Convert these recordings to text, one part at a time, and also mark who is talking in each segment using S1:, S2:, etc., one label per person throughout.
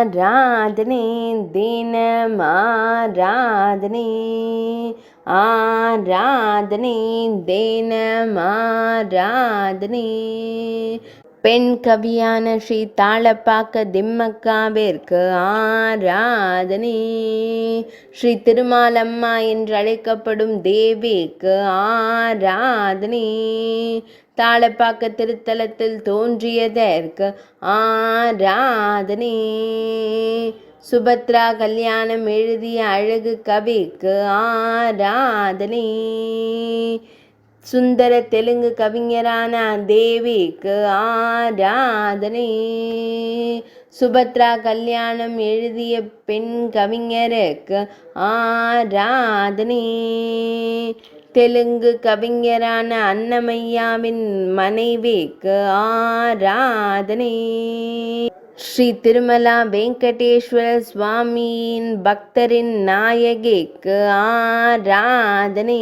S1: ஆராதனை தினம் ஆராதனை ஆராதனை தினம் ஆராதனை. பெண் கவியான ஸ்ரீ தாளப்பாக்க திம்மக்காவிற்கு ஆராதனை. ஸ்ரீ திருமாலம்மா என்று அழைக்கப்படும் தேவிக்கு ஆராதனை. தாளப்பாக்க திருத்தலத்தில் தோன்றியதற்கு ஆராதனை. சுபத்ரா கல்யாணம் எழுதிய அழகு கவிக்கு ஆராதனை. சுந்தர தெலுங்கு கவிஞரான தேவிக்கு ஆராதனை. சுபத்ரா கல்யாணம் எழுதிய பெண் கவிஞருக்கு ஆராதனை. தெலுங்கு கவிஞரான அன்னமையாவின் மனைவிக்கு ஆராதனை. ஸ்ரீ திருமலா வெங்கடேஸ்வர சுவாமியின் பக்தரின் நாயகிக்கு ஆராதனை.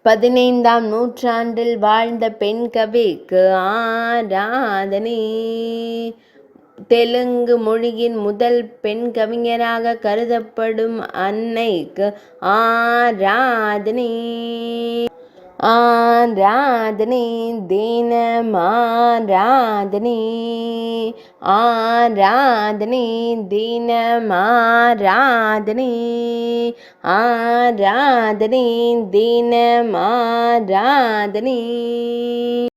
S1: 15ஆம் நூற்றாண்டில் வாழ்ந்த பெண் கவிக்கு ஆராதனை. தெலுங்கு மொழியின் முதல் பெண் கவிஞராக கருதப்படும் அன்னைக்கு ஆராதனை. ஆராதனை தினம் ஆராதனை ஆராதனை தினம் ஆராதனை ஆராதனை தினம் ஆராதனை.